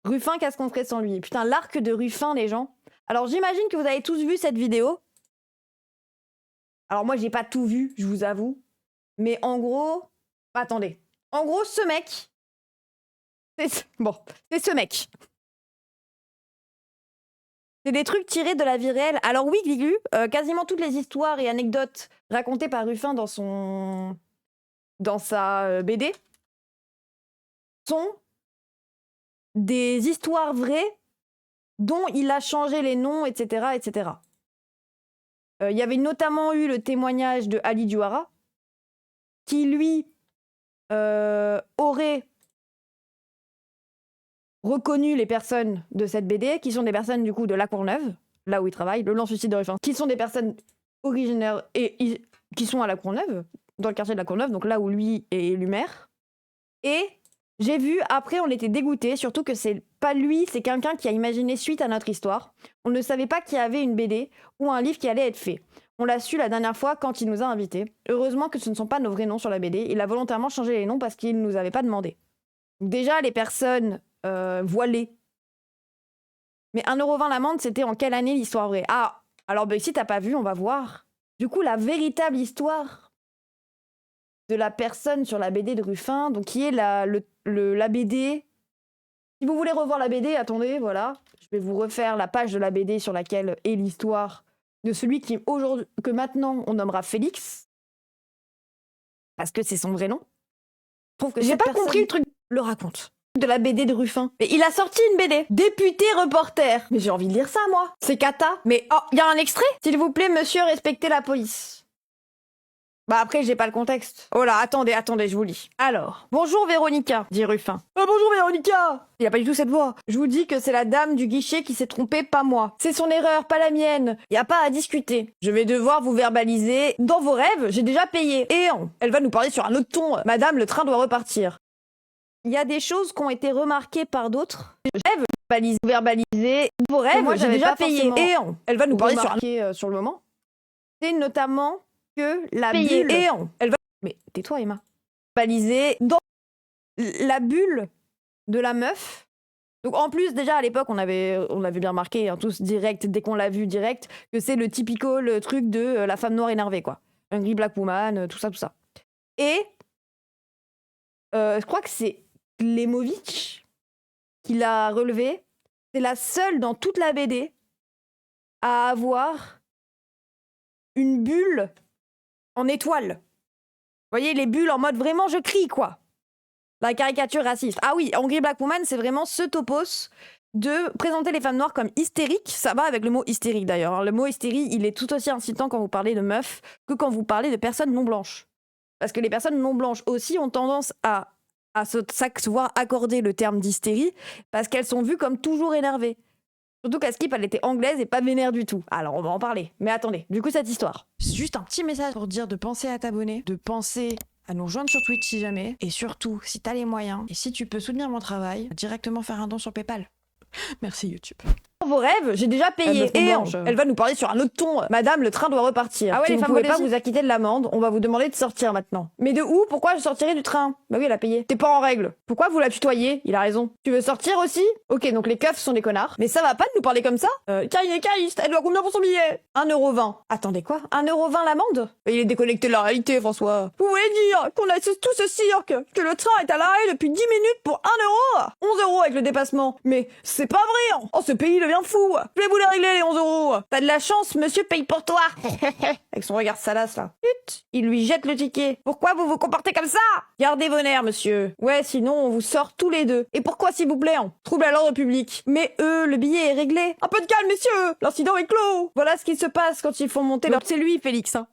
Ruffin, qu'est-ce qu'on ferait sans lui? Putain, l'arc de Ruffin, les gens. Alors, j'imagine que vous avez tous vu cette vidéo. Alors, moi, j'ai pas tout vu, je vous avoue. Mais en gros... Attendez. En gros, ce mec... Bon, c'est ce mec. C'est des trucs tirés de la vie réelle. Alors oui, Gliglu, quasiment toutes les histoires et anecdotes racontées par Ruffin dans sa BD sont des histoires vraies dont il a changé les noms, etc., etc. Il y avait notamment eu le témoignage de Ali Diouara, qui lui aurait reconnu les personnes de cette BD, qui sont des personnes du coup de La Courneuve, là où il travaille, le lance-suicide de Ruffin, qui sont des personnes originaires et qui sont à La Courneuve, dans le quartier de La Courneuve, donc là où lui est élu maire. Et j'ai vu, après on était dégoûtés, surtout que c'est pas lui, c'est quelqu'un qui a imaginé suite à notre histoire. On ne savait pas qu'il y avait une BD ou un livre qui allait être fait. On l'a su la dernière fois quand il nous a invités. Heureusement que ce ne sont pas nos vrais noms sur la BD, il a volontairement changé les noms parce qu'il ne nous avait pas demandé. Déjà, les personnes voilées. Mais 1,20 € l'amende, c'était en quelle année l'histoire vraie? Ah, alors ben, si t'as pas vu, on va voir. Du coup, la véritable histoire de la personne sur la BD de Ruffin, donc qui est la BD. Si vous voulez revoir la BD, attendez, voilà. Je vais vous refaire la page de la BD sur laquelle est l'histoire de celui que maintenant on nommera Félix. Parce que c'est son vrai nom. Je trouve que j'ai pas compris le truc. Le raconte. De la BD de Ruffin. Et il a sorti une BD. Député reporter. Mais j'ai envie de lire ça, moi. C'est cata. Mais oh, il y a un extrait. S'il vous plaît, monsieur, respectez la police. Bah après, j'ai pas le contexte. Oh là, attendez, je vous lis. Alors, bonjour Véronica, dit Ruffin. Bonjour Véronica. Il a pas du tout cette voix. Je vous dis que c'est la dame du guichet qui s'est trompée, pas moi. C'est son erreur, pas la mienne. Y a pas à discuter. Je vais devoir vous verbaliser. Dans vos rêves, j'ai déjà payé. Et elle va nous parler sur un autre ton. Madame, le train doit repartir. Il y a des choses qui ont été remarquées par d'autres. Rêve, verbaliser. Vos rêves, j'ai déjà payé. Et elle va nous parler sur le moment. C'est notamment que la bulle... Elle va... Mais tais-toi, Emma. Balisée dans la bulle de la meuf. Donc en plus, déjà à l'époque, on avait bien remarqué, hein, tous direct, dès qu'on l'a vu direct, que c'est le typical truc de la femme noire énervée, quoi. Angry Black Woman, tout ça, tout ça. Et je crois que c'est Klemovic qui l'a relevé. C'est la seule dans toute la BD à avoir une bulle en étoile. Vous voyez, les bulles en mode vraiment je crie, quoi. La caricature raciste. Ah oui, Angry Black Woman, c'est vraiment ce topos de présenter les femmes noires comme hystériques. Ça va avec le mot hystérique, d'ailleurs. Le mot hystérie, il est tout aussi incitant quand vous parlez de meufs que quand vous parlez de personnes non blanches. Parce que les personnes non blanches aussi ont tendance à se voir accorder le terme d'hystérie parce qu'elles sont vues comme toujours énervées. Surtout qu'à Skip, elle était anglaise et pas vénère du tout. Alors, on va en parler. Mais attendez, du coup, cette histoire. Juste un petit message pour dire de penser à t'abonner, de penser à nous rejoindre sur Twitch si jamais, et surtout, si t'as les moyens, et si tu peux soutenir mon travail, directement faire un don sur PayPal. Merci YouTube. Vos rêves, j'ai déjà payé. Et elle va nous parler sur un autre ton. Madame, le train doit repartir. Ah ouais, si les femmes, vous pouvez pas vous acquitter de l'amende, on va vous demander de sortir maintenant. Mais de où? Pourquoi je sortirais du train? Bah oui, elle a payé. T'es pas en règle. Pourquoi vous la tutoyez? Il a raison. Tu veux sortir aussi? Ok, donc les keufs sont des connards. Mais ça va pas de nous parler comme ça? Car il est caïste, elle doit combien pour son billet? 1,20 €. Attendez quoi? 1,20 € l'amende? Il est déconnecté de la réalité, François. Vous voulez dire qu'on a tout ce cirque, que le train est à l'arrêt depuis 10 minutes pour 1 €? 11 € avec le dépassement. Mais c'est pas vrai, hein. Oh, ce pays devient fou. Je vais vous les régler, les 11 €. T'as de la chance, monsieur paye pour toi. Avec son regard salace, là. Chut, il lui jette le ticket. Pourquoi vous vous comportez comme ça? Gardez vos nerfs, monsieur. Ouais, sinon on vous sort tous les deux. Et pourquoi, s'il vous plaît, hein? Trouble à l'ordre public. Mais le billet est réglé. Un peu de calme, messieurs. L'incident est clos. Voilà ce qui se passe quand ils font monter leur... C'est lui, Félix, hein.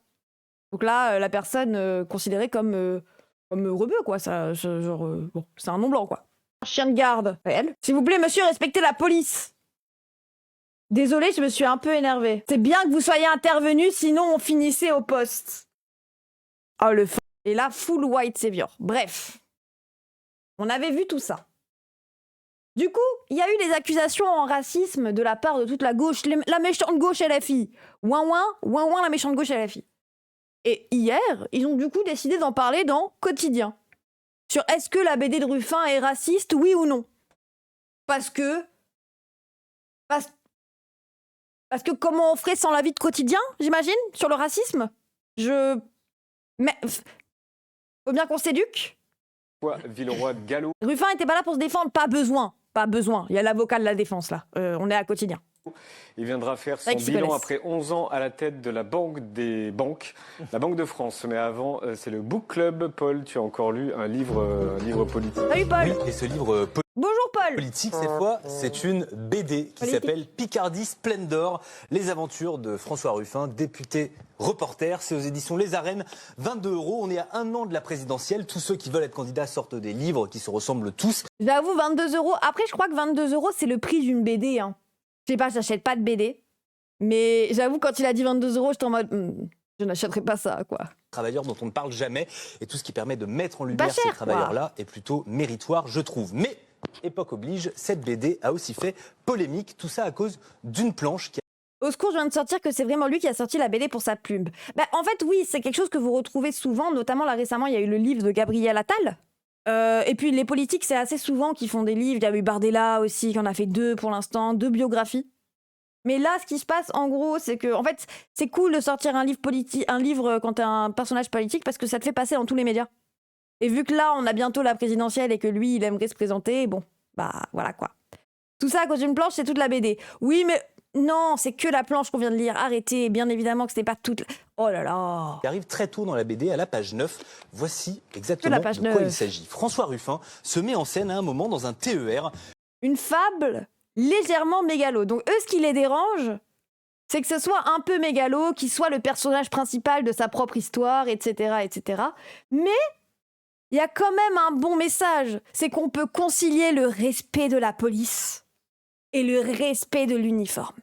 Donc là, la personne considérée comme rebeu, quoi. Ça, genre, bon, c'est un nom blanc, quoi. Chien de garde. Elle. S'il vous plaît, monsieur, respectez la police. Désolée, je me suis un peu énervée. C'est bien que vous soyez intervenu, sinon on finissait au poste. Oh, le f... Et là, full white savior. Bref. On avait vu tout ça. Du coup, il y a eu des accusations en racisme de la part de toute la gauche, la méchante gauche LFI. Ouin ouin, la méchante gauche LFI. Et hier, ils ont du coup décidé d'en parler dans Quotidien. Sur est-ce que la BD de Ruffin est raciste, oui ou non? Parce que... Parce, parce que comment on ferait sans la vie de quotidien, j'imagine, sur le racisme? Mais... Faut bien qu'on s'éduque. Villeroy de Gallo. Ruffin était pas là pour se défendre, pas besoin. Pas besoin. Il y a l'avocat de la défense, là. On est à quotidien. Il viendra faire son bilan après 11 ans à la tête de la Banque des banques, la Banque de France. Mais avant, c'est le Book Club. Paul, tu as encore lu un livre politique. Salut Paul. Oui, et ce livre Bonjour Paul. politique, cette fois, c'est une BD qui s'appelle Picardie Splendor, les aventures de François Ruffin, député reporter. C'est aux éditions Les Arènes, 22 €. On est à 1 an de la présidentielle. Tous ceux qui veulent être candidats sortent des livres qui se ressemblent tous. J'avoue, 22 €. Après, je crois que 22 €, c'est le prix d'une BD. Hein. Je sais pas, j'achète pas de BD. Mais j'avoue, quand il a dit 22 €, j'étais en mode... je n'achèterai pas ça, quoi. Travailleurs dont on ne parle jamais. Et tout ce qui permet de mettre en lumière ces travailleurs-là est plutôt méritoire, je trouve. Mais, époque oblige, cette BD a aussi fait polémique. Tout ça à cause d'une planche qui Au secours, je viens de sortir que c'est vraiment lui qui a sorti la BD pour sa pub. Bah, en fait, oui, c'est quelque chose que vous retrouvez souvent, notamment là récemment, il y a eu le livre de Gabriel Attal. Et puis les politiques, c'est assez souvent qu'ils font des livres. Il y a eu Bardella aussi, qui en a fait 2 pour l'instant, 2 biographies. Mais là, ce qui se passe, en gros, c'est que, en fait, c'est cool de sortir un livre quand t'es un personnage politique parce que ça te fait passer dans tous les médias. Et vu que là, on a bientôt la présidentielle et que lui, il aimerait se présenter, bon, bah voilà quoi. Tout ça à cause d'une planche, c'est toute la BD. Oui, mais non, c'est que la planche qu'on vient de lire. Arrêtez, bien évidemment que ce n'est pas toute... Oh là là. arrive très tôt dans la BD, à la page 9. Voici exactement de quoi il s'agit. François Ruffin se met en scène à un moment dans un TER. Une fable légèrement mégalo. Donc eux, ce qui les dérange, c'est que ce soit un peu mégalo, qu'il soit le personnage principal de sa propre histoire, etc., etc. Mais il y a quand même un bon message. C'est qu'on peut concilier le respect de la police et le respect de l'uniforme.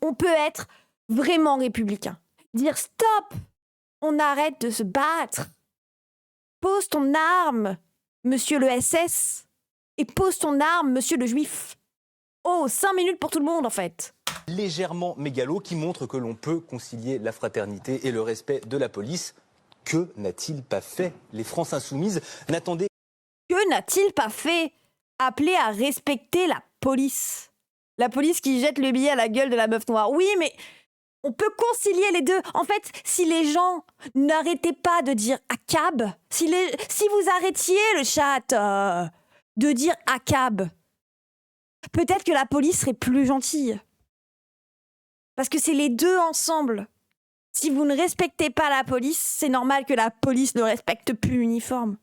On peut être vraiment républicain. Dire stop, on arrête de se battre. Pose ton arme, monsieur le SS, et pose ton arme, monsieur le juif. Oh, 5 minutes pour tout le monde en fait. Légèrement mégalo qui montre que l'on peut concilier la fraternité et le respect de la police. Que n'a-t-il pas fait? Les France Insoumises n'attendaient... Que n'a-t-il pas fait? Appelé à respecter la police. La police qui jette le billet à la gueule de la meuf noire. Oui, mais on peut concilier les deux. En fait, si les gens n'arrêtaient pas de dire ACAB, si vous arrêtiez le chat de dire ACAB, peut-être que la police serait plus gentille. Parce que c'est les deux ensemble. Si vous ne respectez pas la police, c'est normal que la police ne respecte plus l'uniforme.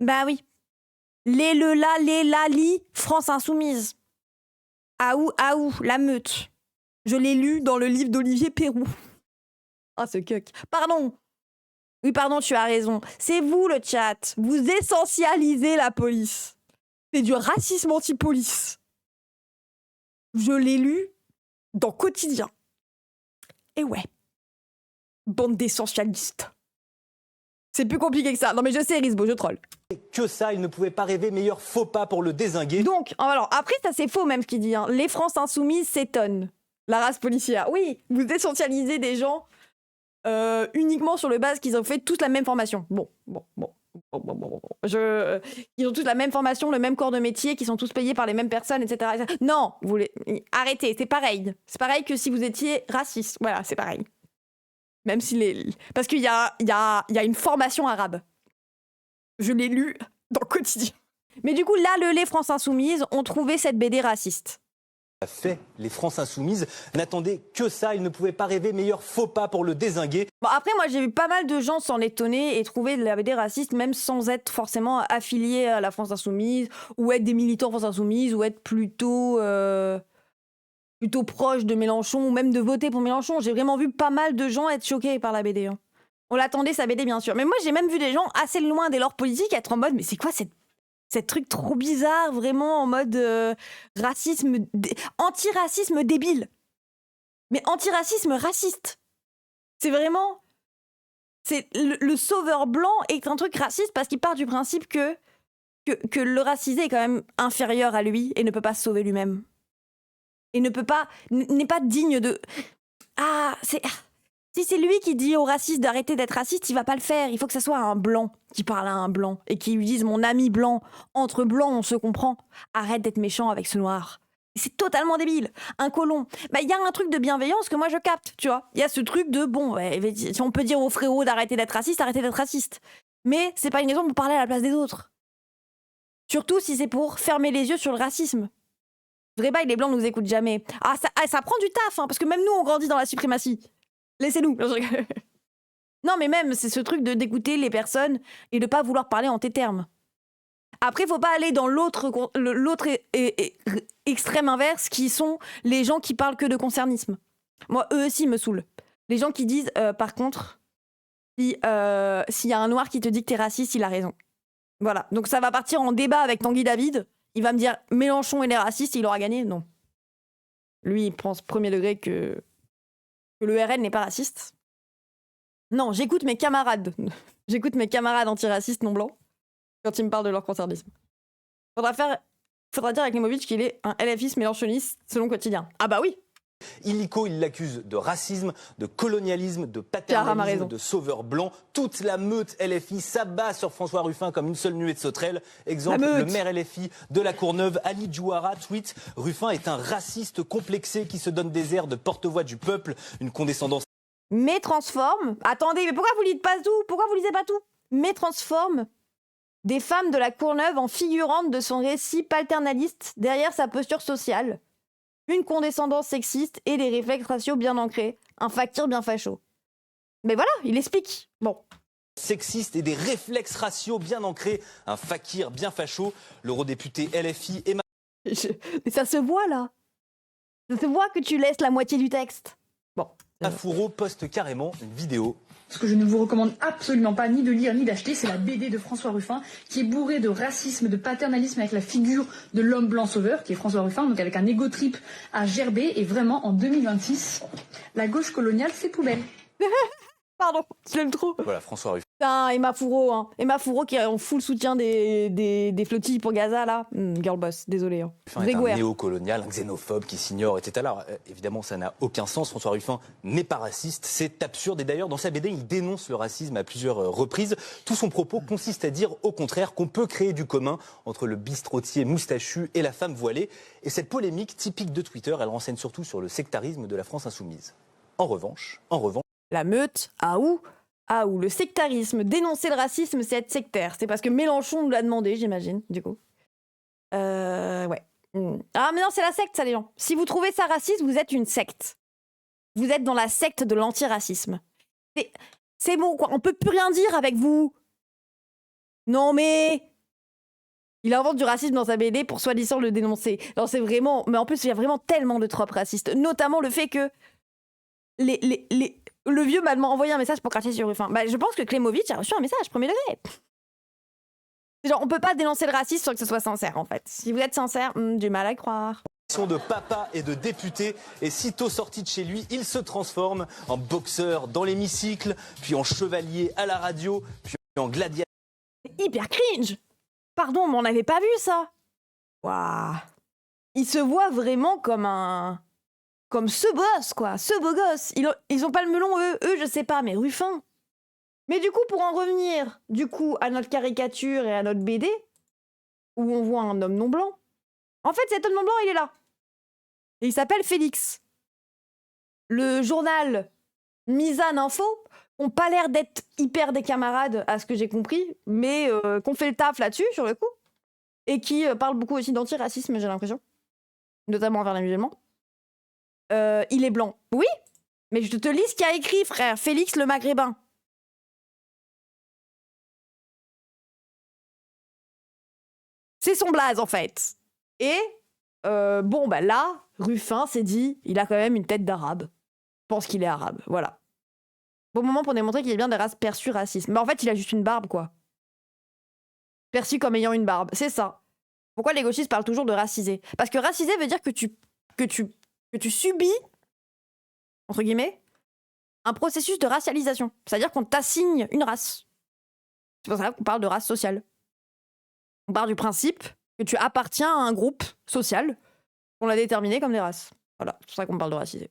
Bah oui. Les lali, France Insoumise. Aou, la meute. Je l'ai lu dans le livre d'Olivier Perrou. Ah, ce cuck. Pardon. Oui, pardon, tu as raison. C'est vous, le chat. Vous essentialisez la police. C'est du racisme anti-police. Je l'ai lu dans Quotidien. Et ouais. Bande d'essentialistes. C'est plus compliqué que ça. Non mais je sais, Risbo, je troll. Que ça, il ne pouvait pas rêver meilleur faux pas pour le dézinguer. Donc, alors, après, ça c'est faux même ce qu'il dit. Hein. Les France Insoumises s'étonnent. La race policière. Oui, vous essentialisez des gens uniquement sur le base qu'ils ont fait tous la même formation. Bon. Ils ont tous la même formation, le même corps de métier, qui sont tous payés par les mêmes personnes, etc. Non, arrêtez, c'est pareil. C'est pareil que si vous étiez raciste. Voilà, c'est pareil. Même si parce qu'il y a une formation arabe. Je l'ai lu dans le Quotidien. Mais du coup, là, les France Insoumises ont trouvé cette BD raciste. Fait, les France Insoumises n'attendaient que ça, ils ne pouvaient pas rêver meilleur faux pas pour le dézinguer. Bon, après, moi, j'ai vu pas mal de gens s'en étonner et trouver la BD raciste, même sans être forcément affiliés à la France Insoumise, ou être des militants France Insoumise, ou être plutôt proche de Mélenchon, ou même de voter pour Mélenchon. J'ai vraiment vu pas mal de gens être choqués par la BD. Hein. On l'attendait, sa BD, bien sûr. Mais moi, j'ai même vu des gens assez loin des leurs politiques être en mode, mais c'est quoi cette truc trop bizarre, vraiment en mode antiracisme débile. Mais antiracisme raciste. C'est vraiment... Le sauveur blanc est un truc raciste parce qu'il part du principe que le racisé est quand même inférieur à lui et ne peut pas se sauver lui-même. Et n'est pas digne de... Si c'est lui qui dit aux racistes d'arrêter d'être raciste, il va pas le faire. Il faut que ça soit un blanc qui parle à un blanc et qui lui dise mon ami blanc, entre blancs on se comprend. Arrête d'être méchant avec ce noir. C'est totalement débile. Un colon. Bah il y a un truc de bienveillance que moi je capte, tu vois. Il y a ce truc de bon, ouais, si on peut dire aux frérots d'arrêter d'être raciste, arrêtez d'être raciste. Mais c'est pas une raison pour parler à la place des autres. Surtout si c'est pour fermer les yeux sur le racisme. Vrai bail, les blancs nous écoutent jamais. Ça prend du taf, hein, parce que même nous on grandit dans la suprématie. Laissez-nous. Non, mais même, c'est ce truc d'écouter les personnes et de pas vouloir parler en tes termes. Après, faut pas aller dans l'autre extrême inverse, qui sont les gens qui parlent que de concernisme. Moi, eux aussi me saoulent. Les gens qui disent, par contre, s'il y a un noir qui te dit que t'es raciste, il a raison. Voilà. Donc ça va partir en débat avec Tanguy David. Il va me dire, Mélenchon, il est raciste, il aura gagné. Non. Lui, il pense premier degré que le RN n'est pas raciste. Non, j'écoute mes camarades. J'écoute mes camarades antiracistes non blancs quand ils me parlent de leur concernisme. Faudra dire avec Lemovic qu'il est un LFiste mélenchoniste selon Quotidien. Ah bah oui. Illico, il l'accuse de racisme, de colonialisme, de paternalisme, de sauveur blanc. Toute la meute LFI s'abat sur François Ruffin comme une seule nuée de sauterelles. Exemple, le maire LFI de la Courneuve, Ali Djouara, tweet « Ruffin est un raciste complexé qui se donne des airs de porte-voix du peuple, une condescendance... » Mais transforme... Attendez, mais pourquoi vous lisez pas tout? Pourquoi vous lisez pas tout? Mais transforme des femmes de la Courneuve en figurantes de son récit paternaliste derrière sa posture sociale. Une condescendance sexiste et des réflexes raciaux bien ancrés. Un fakir bien facho. Mais voilà, il explique. Bon. Sexiste et des réflexes raciaux bien ancrés. Un fakir bien facho. L'eurodéputé LFI Emma... Mais ça se voit, là. Ça se voit que tu laisses la moitié du texte. Bon. Fourreau poste carrément une vidéo. Ce que je ne vous recommande absolument pas ni de lire ni d'acheter, c'est la BD de François Ruffin, qui est bourrée de racisme, de paternalisme avec la figure de l'homme blanc sauveur, qui est François Ruffin, donc avec un égo trip à gerber. Et vraiment, en 2026, la gauche coloniale, c'est poubelle. Pardon, je l'aime trop. Voilà, François Ruffin. Putain, Emma Fourreau, hein. Emma Fourreau qui est en full soutien des flottilles pour Gaza, là. Girl boss, désolé. Hein. Ruffin est un néocolonial, un xénophobe qui s'ignore, etc. Alors, évidemment, ça n'a aucun sens. François Ruffin n'est pas raciste, c'est absurde. Et d'ailleurs, dans sa BD, il dénonce le racisme à plusieurs reprises. Tout son propos consiste à dire, au contraire, qu'on peut créer du commun entre le bistrotier moustachu et la femme voilée. Et cette polémique typique de Twitter, elle renseigne surtout sur le sectarisme de la France insoumise. En revanche... La meute, le sectarisme, dénoncer le racisme, c'est être sectaire. C'est parce que Mélenchon nous l'a demandé, j'imagine, du coup. Ouais. Ah, mais non, c'est la secte, ça, les gens. Si vous trouvez ça raciste, vous êtes une secte. Vous êtes dans la secte de l'antiracisme. C'est bon, quoi. On peut plus rien dire avec vous. Non, mais... Il invente du racisme dans sa BD pour soi-disant le dénoncer. Non, c'est vraiment... Mais en plus, il y a vraiment tellement de tropes racistes. Notamment le fait que... Le vieux m'a envoyé un message pour cracher sur Ruffin. Bah, je pense que Klemovic a reçu un message, premier degré. Genre, on peut pas dénoncer le racisme sans que ce soit sincère, en fait. Si vous êtes sincère, du mal à croire. De papa et de député, et sitôt sorti de chez lui, il se transforme en boxeur dans l'hémicycle, puis en chevalier à la radio, puis en gladiateur. Hyper cringe. Pardon, mais on n'avait pas vu ça. Waouh. Il se voit vraiment comme ce boss, quoi, ce beau gosse. Ils ont pas le melon, eux, je sais pas, mais Ruffin. Mais du coup, pour en revenir, à notre caricature et à notre BD, où on voit un homme non blanc, en fait, cet homme non blanc, il est là. Et il s'appelle Félix. Le journal Misane Info ont pas l'air d'être hyper des camarades, à ce que j'ai compris, mais qu'on fait le taf là-dessus, sur le coup, et qui parle beaucoup aussi d'antiracisme, j'ai l'impression, notamment envers les musulmans. Il est blanc. Oui, mais je te lis ce qu'il y a écrit, frère. Félix le Maghrébin. C'est son blaze, en fait. Et, là, Ruffin s'est dit, il a quand même une tête d'arabe. Je pense qu'il est arabe, voilà. Bon moment pour démontrer qu'il est bien des races perçues racistes. Mais en fait, il a juste une barbe, quoi. Perçu comme ayant une barbe, c'est ça. Pourquoi les gauchistes parlent toujours de racisé? Parce que racisé veut dire que tu subis, entre guillemets, un processus de racialisation. C'est-à-dire qu'on t'assigne une race. C'est pour ça qu'on parle de race sociale. On part du principe que tu appartiens à un groupe social qu'on a déterminé comme des races. Voilà, c'est pour ça qu'on parle de racisé.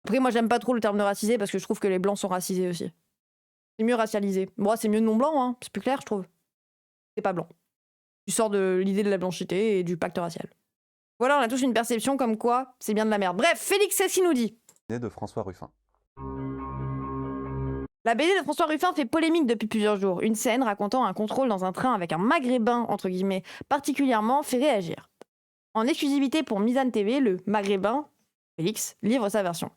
Après, moi, j'aime pas trop le terme de racisé parce que je trouve que les blancs sont racisés aussi. C'est mieux racialisé. Moi, c'est mieux non blanc, hein. C'est plus clair, je trouve. C'est pas blanc. Tu sors de l'idée de la blanchité et du pacte racial. Voilà, on a tous une perception comme quoi c'est bien de la merde. Bref, Félix, c'est ce qu'il nous dit. De François Ruffin. La BD de François Ruffin fait polémique depuis plusieurs jours. Une scène racontant un contrôle dans un train avec un maghrébin, entre guillemets, particulièrement fait réagir. En exclusivité pour Mizan TV, le maghrébin, Félix, livre sa version.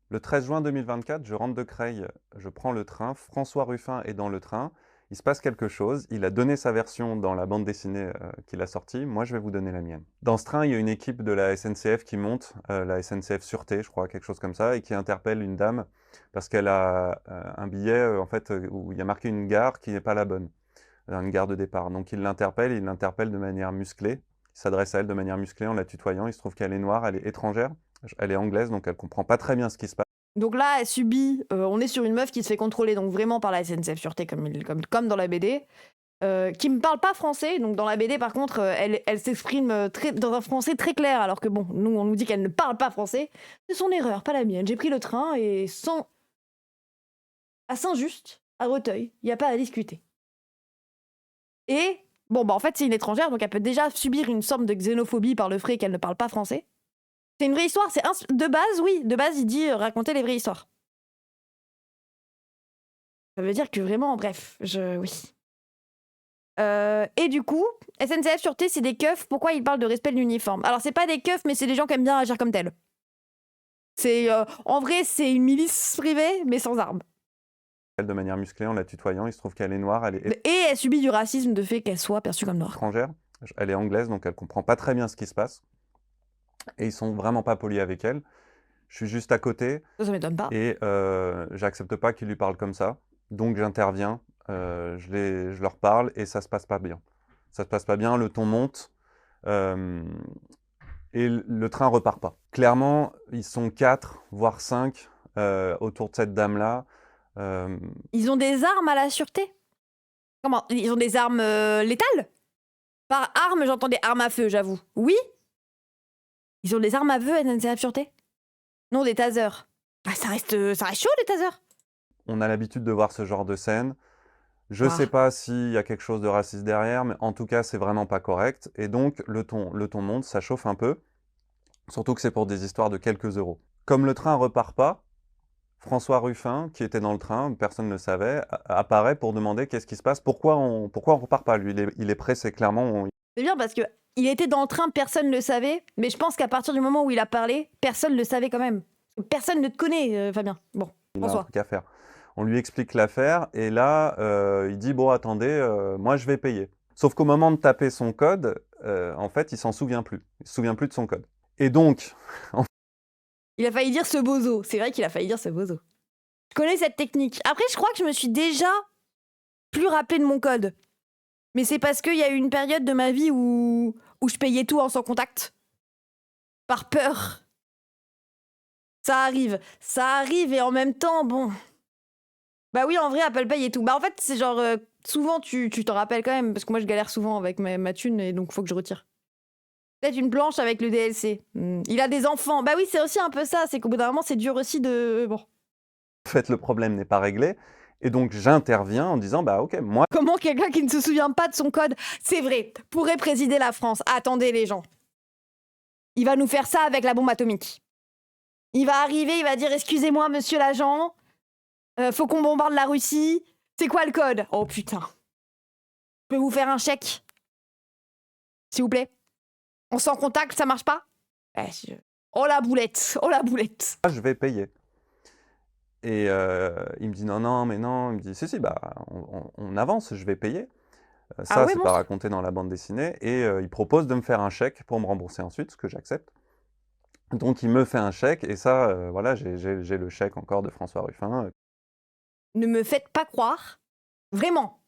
Le 13 juin 2024, je rentre de Creil, je prends le train, François Ruffin est dans le train, il se passe quelque chose, il a donné sa version dans la bande dessinée qu'il a sortie, moi je vais vous donner la mienne. Dans ce train, il y a une équipe de la SNCF qui monte, la SNCF Sûreté, je crois, quelque chose comme ça, et qui interpelle une dame parce qu'elle a un billet en fait, où il y a marqué une gare qui n'est pas la bonne, une gare de départ. Donc il l'interpelle de manière musclée, il s'adresse à elle de manière musclée en la tutoyant, il se trouve qu'elle est noire, elle est étrangère, elle est anglaise, donc elle comprend pas très bien ce qui se passe. Donc là, elle subit, on est sur une meuf qui se fait contrôler donc vraiment par la SNCF Sûreté, comme dans la BD, qui me parle pas français. Donc dans la BD, par contre, elle s'exprime dans un français très clair, alors que bon, nous, on nous dit qu'elle ne parle pas français. C'est son erreur, pas la mienne. J'ai pris le train et à Saint-Just, à Reteuil, il n'y a pas à discuter. Et, bon, bah en fait, c'est une étrangère, donc elle peut déjà subir une sorte de xénophobie par le fait qu'elle ne parle pas français. C'est une vraie histoire, de base, oui. De base, il dit raconter les vraies histoires. Ça veut dire que vraiment, bref, oui. Et du coup, SNCF Sûreté, c'est des keufs. Pourquoi ils parlent de respect de l'uniforme? Alors, c'est pas des keufs, mais c'est des gens qui aiment bien agir comme tels. En vrai, c'est une milice privée, mais sans armes. De manière musclée, en la tutoyant, il se trouve qu'elle est noire, Et elle subit du racisme de fait qu'elle soit perçue comme noire. Étrangère, elle est anglaise, donc elle comprend pas très bien ce qui se passe. Et ils sont vraiment pas polis avec elle. Je suis juste à côté. Ça m'étonne pas. Et j'accepte pas qu'ils lui parlent comme ça. Donc j'interviens, je leur parle et ça se passe pas bien. Ça se passe pas bien, le ton monte et le train repart pas. Clairement, ils sont 4, voire 5 autour de cette dame-là. Ils ont des armes à la sûreté? Comment? Ils ont des armes létales? Par armes, j'entends des armes à feu, j'avoue. Oui? Ils ont des armes à feu, SNCF Sûreté? Non, des tasers. Ah, ça reste chaud, les tasers. On a l'habitude de voir ce genre de scène. Je sais pas s'il y a quelque chose de raciste derrière, mais en tout cas, c'est vraiment pas correct. Et donc, le ton monte, ça chauffe un peu. Surtout que c'est pour des histoires de quelques euros. Comme le train repart pas, François Ruffin, qui était dans le train, personne ne le savait, apparaît pour demander qu'est-ce qui se passe, pourquoi on repart pas. Lui, il est pressé, clairement. C'est bien parce que il était dans le train, personne ne le savait, mais je pense qu'à partir du moment où il a parlé, personne ne le savait quand même. Personne ne te connaît, Fabien. Bon, il a un truc à faire. On lui explique l'affaire, et là, il dit, bon, attendez, moi, je vais payer. Sauf qu'au moment de taper son code, en fait, il s'en souvient plus. Il se souvient plus de son code. Et donc... Il a failli dire ce bozo. C'est vrai qu'il a failli dire ce bozo. Je connais cette technique. Après, je crois que je me suis déjà plus rappelé de mon code. Mais c'est parce qu'il y a eu une période de ma vie où je payais tout en sans contact. Par peur. Ça arrive et en même temps, bon... Bah oui, en vrai, Apple Pay et tout. Bah en fait, c'est genre, souvent, tu t'en rappelles quand même, parce que moi, je galère souvent avec ma thune, et donc, faut que je retire. Peut-être une planche avec le DLC. Il a des enfants. Bah oui, c'est aussi un peu ça, c'est qu'au bout d'un moment, c'est dur aussi de... Bon. En fait, le problème n'est pas réglé, et donc, j'interviens en disant, bah ok, moi... Comment quelqu'un qui ne se souvient pas de son code, c'est vrai, pourrait présider la France? Attendez, les gens. Il va nous faire ça avec la bombe atomique. Il va arriver, il va dire, excusez-moi, monsieur l'agent, faut qu'on bombarde la Russie. C'est quoi le code? Oh putain. Je peux vous faire un chèque? S'il vous plaît. On s'en contacte, ça marche pas? Oh la boulette, oh la boulette. Je vais payer. Et il me dit non, mais non. Il me dit si, bah on avance, je vais payer. Ça, c'est pas raconté dans la bande dessinée. Et il propose de me faire un chèque pour me rembourser ensuite, ce que j'accepte. Donc il me fait un chèque, et ça, voilà, j'ai le chèque encore de François Ruffin. Ne me faites pas croire, vraiment,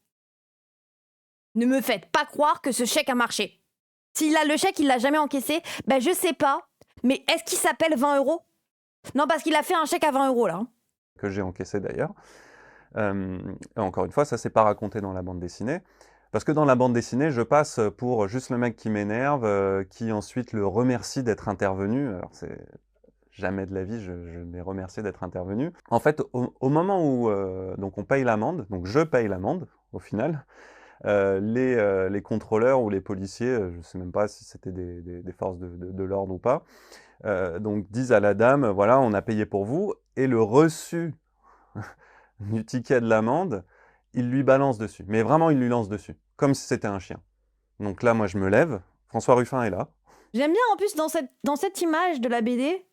ne me faites pas croire que ce chèque a marché. S'il a le chèque, il l'a jamais encaissé, ben je sais pas, mais est-ce qu'il s'appelle 20 €? Non, parce qu'il a fait un chèque à 20 € là. Que j'ai encaissé d'ailleurs. Encore une fois, ça c'est pas raconté dans la bande dessinée. Parce que dans la bande dessinée, je passe pour juste le mec qui m'énerve, qui ensuite le remercie d'être intervenu. Alors c'est jamais de la vie, je l'ai remercié d'être intervenu. En fait, au moment où donc on paye l'amende, donc je paye l'amende au final, les contrôleurs ou les policiers, je ne sais même pas si c'était des forces de l'ordre ou pas, donc disent à la dame, voilà, on a payé pour vous, et le reçu du ticket de l'amende, il lui balance dessus. Mais vraiment, il lui lance dessus, comme si c'était un chien. Donc là, moi, je me lève, François Ruffin est là. J'aime bien, en plus, dans cette image de la BD,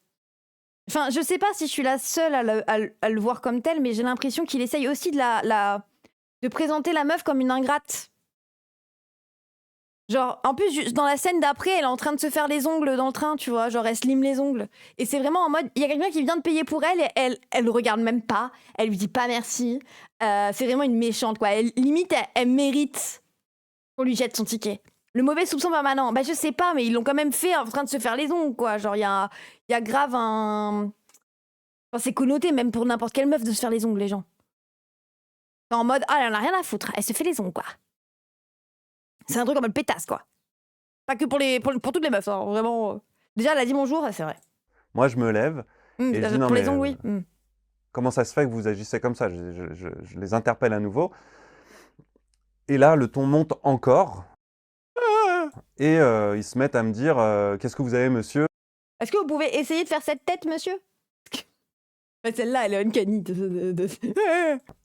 enfin, je sais pas si je suis la seule à le voir comme tel, mais j'ai l'impression qu'il essaye aussi de présenter la meuf comme une ingrate. Genre, en plus, dans la scène d'après, elle est en train de se faire les ongles dans le train, tu vois, genre elle se lime les ongles. Et c'est vraiment en mode, il y a quelqu'un qui vient de payer pour elle, et elle le regarde même pas, elle lui dit pas merci. C'est vraiment une méchante, quoi. Limite, elle mérite qu'on lui jette son ticket. Le mauvais soupçon permanent, bah je sais pas, mais ils l'ont quand même fait en train de se faire les ongles, quoi. Genre, il y a grave un... Enfin, c'est connoté même pour n'importe quelle meuf de se faire les ongles, les gens. En mode, ah, elle en a rien à foutre, elle se fait les ongles, quoi. C'est un truc en mode pétasse, quoi. Pas que pour toutes les meufs, hein, vraiment. Déjà, elle a dit bonjour, c'est vrai. Moi, je me lève et je dis non, pour mais les ongles, oui. comment ça se fait que vous agissez comme ça? Je les interpelle à nouveau. Et là, le ton monte encore. Et ils se mettent à me dire qu'est-ce que vous avez, monsieur? Est-ce que vous pouvez essayer de faire cette tête, monsieur? Celle-là, elle est uncanny.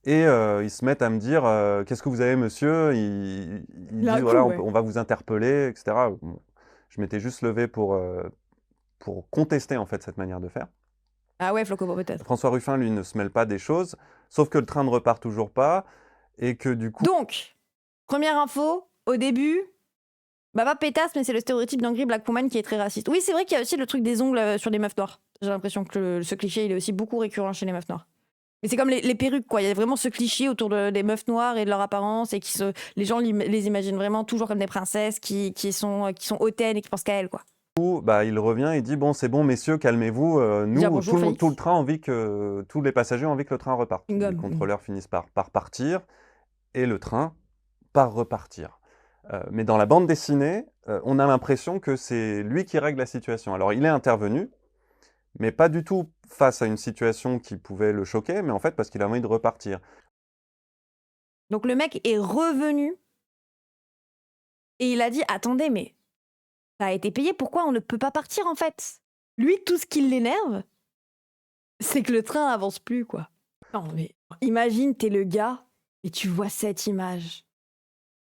Et ils se mettent à me dire qu'est-ce que vous avez, monsieur? Ils disent voilà, on va vous interpeller, etc. Bon, je m'étais juste levé pour contester en fait cette manière de faire. Ah ouais, Floco, peut-être. François Ruffin, lui, ne se mêle pas des choses, sauf que le train ne repart toujours pas, et que du coup... Donc, première info, au début, bah pas pétasse, mais c'est le stéréotype d'Angry Black Woman qui est très raciste. Oui, c'est vrai qu'il y a aussi le truc des ongles sur les meufs noires. J'ai l'impression que ce cliché, il est aussi beaucoup récurrent chez les meufs noires. Mais c'est comme les perruques, quoi. Il y a vraiment ce cliché autour des meufs noires et de leur apparence, et les gens les imaginent vraiment toujours comme des princesses qui sont hautaines et qui pensent qu'à elles, quoi. Bah, il revient, il dit bon, c'est bon, messieurs, calmez-vous. Nous, tout le train a envie que tous les passagers ont envie que le train reparte. Les contrôleurs finissent par partir et le train par repartir. Mais dans la bande dessinée, on a l'impression que c'est lui qui règle la situation. Alors, il est intervenu, mais pas du tout face à une situation qui pouvait le choquer, mais en fait parce qu'il a envie de repartir. Donc le mec est revenu et il a dit « Attendez, mais ça a été payé, pourquoi on ne peut pas partir en fait ?» Lui, tout ce qui l'énerve, c'est que le train avance plus, quoi. Non, mais imagine, t'es le gars et tu vois cette image.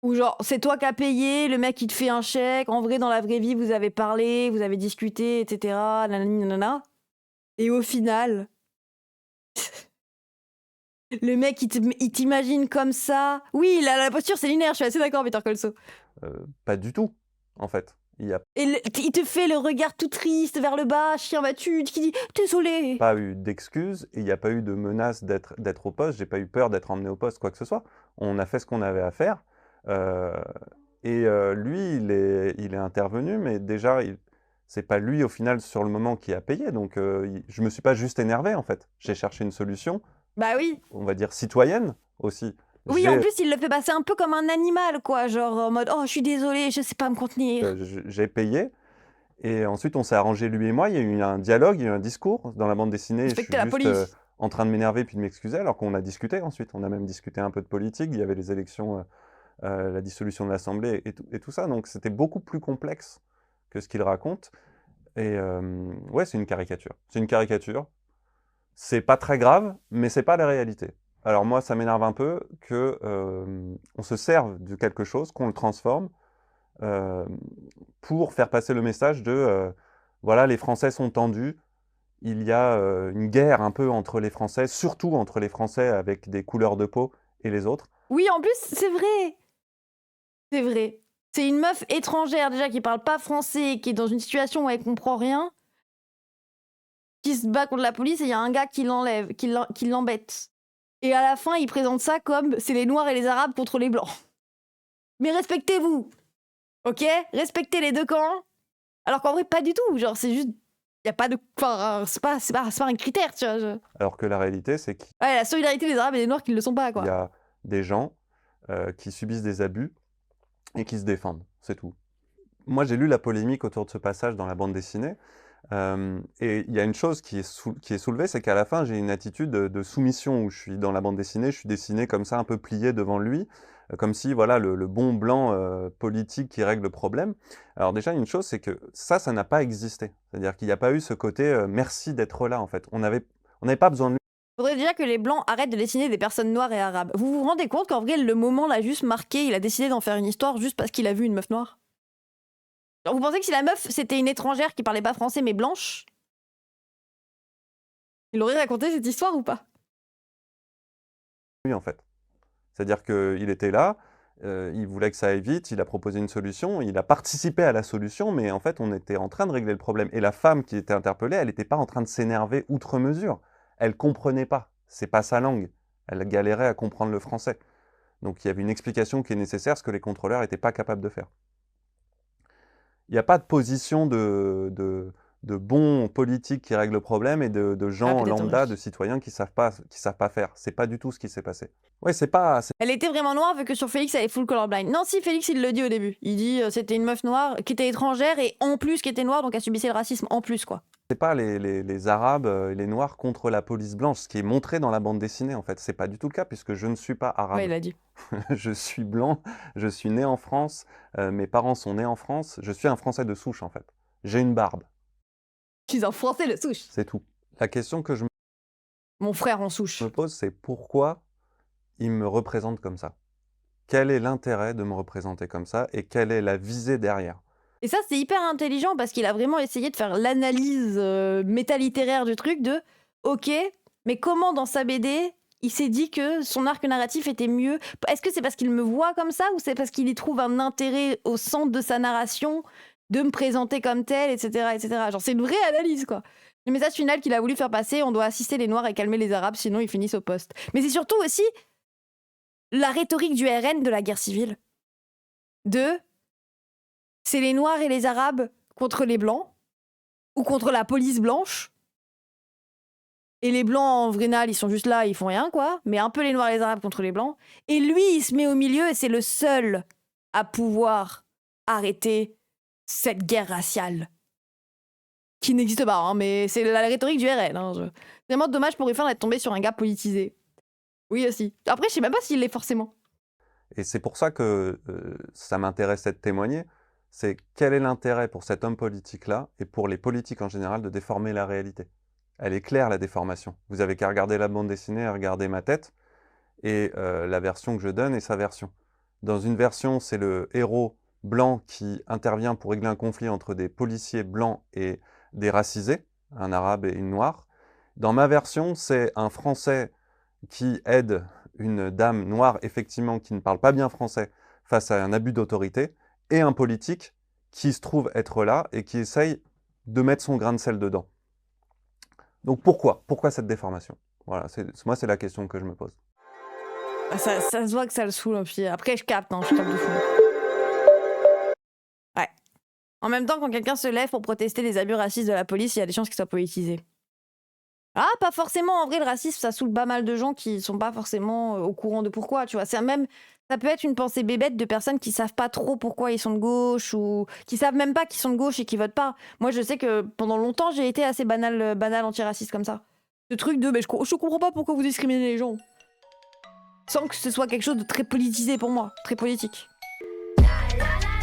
Ou genre, c'est toi qui as payé, le mec il te fait un chèque, en vrai, dans la vraie vie, vous avez parlé, vous avez discuté, etc. Nanana. Et au final, le mec il t'imagine comme ça. Oui, la posture c'est linéaire, je suis assez d'accord, Peter Colso. Pas du tout, en fait. Et il te fait le regard tout triste vers le bas, chien battu, qui dit « Désolé !» Pas eu d'excuses, et il n'y a pas eu de menace d'être au poste, j'ai pas eu peur d'être emmené au poste, quoi que ce soit. On a fait ce qu'on avait à faire. Lui, il est intervenu, mais déjà, c'est pas lui, au final, sur le moment, qui a payé. Donc, je me suis pas juste énervé, en fait. J'ai cherché une solution. Bah oui. On va dire citoyenne, aussi. Oui, en plus, il le fait passer un peu comme un animal, quoi. Genre en mode « Oh, je suis désolé, je sais pas me contenir. » J'ai payé. Et ensuite, on s'est arrangé, lui et moi. Il y a eu un dialogue, il y a eu un discours dans la bande dessinée. Je suis juste en train de m'énerver puis de m'excuser, alors qu'on a discuté ensuite. On a même discuté un peu de politique. Il y avait les élections, la dissolution de l'Assemblée et tout ça. Donc, c'était beaucoup plus complexe que ce qu'il raconte. Et ouais, c'est une caricature. C'est une caricature. C'est pas très grave, mais c'est pas la réalité. Alors moi, ça m'énerve un peu que on se serve de quelque chose, qu'on le transforme, pour faire passer le message de voilà, les Français sont tendus, il y a une guerre un peu entre les Français, surtout entre les Français avec des couleurs de peau et les autres. Oui, en plus, c'est vrai. C'est vrai. C'est une meuf étrangère déjà qui parle pas français, qui est dans une situation où elle comprend rien, qui se bat contre la police et il y a un gars qui l'enlève, qui l'embête. Et à la fin, il présente ça comme c'est les Noirs et les Arabes contre les Blancs. Mais respectez-vous, ok? Respectez les deux camps. Alors qu'en vrai, pas du tout. Genre, c'est juste, y a pas de, enfin, c'est pas un critère, tu vois. Alors que la réalité, c'est qu'il la solidarité des Arabes et des Noirs qui ne le sont pas, quoi. Il y a des gens qui subissent des abus et qui se défendent, c'est tout. Moi, j'ai lu la polémique autour de ce passage dans la bande dessinée, et il y a une chose qui est soulevée, c'est qu'à la fin, j'ai une attitude de soumission, où je suis dans la bande dessinée, je suis dessiné comme ça, un peu plié devant lui, comme si, voilà, le bon blanc politique qui règle le problème. Alors déjà, une chose, c'est que ça n'a pas existé. C'est-à-dire qu'il n'y a pas eu ce côté merci d'être là, en fait. On n'avait pas besoin de lui. Il faudrait déjà que les Blancs arrêtent de dessiner des personnes noires et arabes. Vous vous rendez compte qu'en vrai, le moment l'a juste marqué, il a décidé d'en faire une histoire juste parce qu'il a vu une meuf noire? Genre, vous pensez que si la meuf, c'était une étrangère qui parlait pas français mais blanche, il aurait raconté cette histoire ou pas? En fait. C'est-à-dire qu'il était là, il voulait que ça aille vite, il a proposé une solution, il a participé à la solution, mais en fait, on était en train de régler le problème. Et la femme qui était interpellée, elle n'était pas en train de s'énerver outre mesure. Elle comprenait pas. C'est pas sa langue. Elle galérait à comprendre le français. Donc il y avait une explication qui est nécessaire, ce que les contrôleurs n'étaient pas capables de faire. Il n'y a pas de position de bons politiques qui règlent le problème et de gens lambda, de citoyens qui savent pas faire. C'est pas du tout ce qui s'est passé. Ouais, c'est pas. Elle était vraiment noire vu que sur Félix elle est full colorblind. Non, si Félix il le dit au début. Il dit c'était une meuf noire qui était étrangère et en plus qui était noire donc elle subissait le racisme en plus quoi. C'est pas les Arabes et les Noirs contre la police blanche, ce qui est montré dans la bande dessinée en fait. C'est pas du tout le cas puisque je ne suis pas arabe. Ouais, il a dit. Je suis blanc, je suis né en France, mes parents sont nés en France, je suis un Français de souche en fait. J'ai une barbe. Je suis un Français de souche. C'est tout. La question que je Mon frère en souche. me pose, c'est pourquoi il me représente comme ça? Quel est l'intérêt de me représenter comme ça et quelle est la visée derrière? Et ça, c'est hyper intelligent parce qu'il a vraiment essayé de faire l'analyse métalittéraire du truc de ok, mais comment dans sa BD il s'est dit que son arc narratif était mieux? Est-ce que c'est parce qu'il me voit comme ça ou c'est parce qu'il y trouve un intérêt au centre de sa narration de me présenter comme tel, etc. etc. Genre, c'est une vraie analyse, quoi. Le message final qu'il a voulu faire passer, on doit assister les Noirs et calmer les Arabes, sinon ils finissent au poste. Mais c'est surtout aussi la rhétorique du RN de la guerre civile. C'est les Noirs et les Arabes contre les Blancs, ou contre la police blanche. Et les Blancs, en vénal, ils sont juste là, ils font rien, quoi. Mais un peu les Noirs et les Arabes contre les Blancs. Et lui, il se met au milieu et c'est le seul à pouvoir arrêter cette guerre raciale. Qui n'existe pas, hein, mais c'est la rhétorique du RN. Hein. C'est vraiment dommage pour Ruffin d'être tombé sur un gars politisé. Oui, aussi. Après, je sais même pas s'il l'est forcément. Et c'est pour ça que ça m'intéressait de témoigner. C'est quel est l'intérêt pour cet homme politique-là, et pour les politiques en général, de déformer la réalité? Elle est claire, la déformation. Vous avez qu'à regarder la bande dessinée, à regarder ma tête, et la version que je donne est sa version. Dans une version, c'est le héros blanc qui intervient pour régler un conflit entre des policiers blancs et des racisés, un arabe et une noire. Dans ma version, c'est un Français qui aide une dame noire, effectivement, qui ne parle pas bien français, face à un abus d'autorité, et un politique qui se trouve être là et qui essaye de mettre son grain de sel dedans. Donc pourquoi cette déformation? Voilà, moi c'est la question que je me pose. Ça se voit que ça le saoule, puis après je capte de fou. Ouais. En même temps, quand quelqu'un se lève pour protester les abus racistes de la police, il y a des chances qu'il soit politisé. Ah, pas forcément. En vrai, le racisme, ça saoule pas mal de gens qui sont pas forcément au courant de pourquoi, tu vois. Ça peut être une pensée bébête de personnes qui savent pas trop pourquoi ils sont de gauche ou qui savent même pas qu'ils sont de gauche et qui votent pas. Moi, je sais que pendant longtemps, j'ai été assez banal antiraciste comme ça. Ce truc de, mais je comprends pas pourquoi vous discriminez les gens. Sans que ce soit quelque chose de très politisé pour moi, très politique. La, la, la.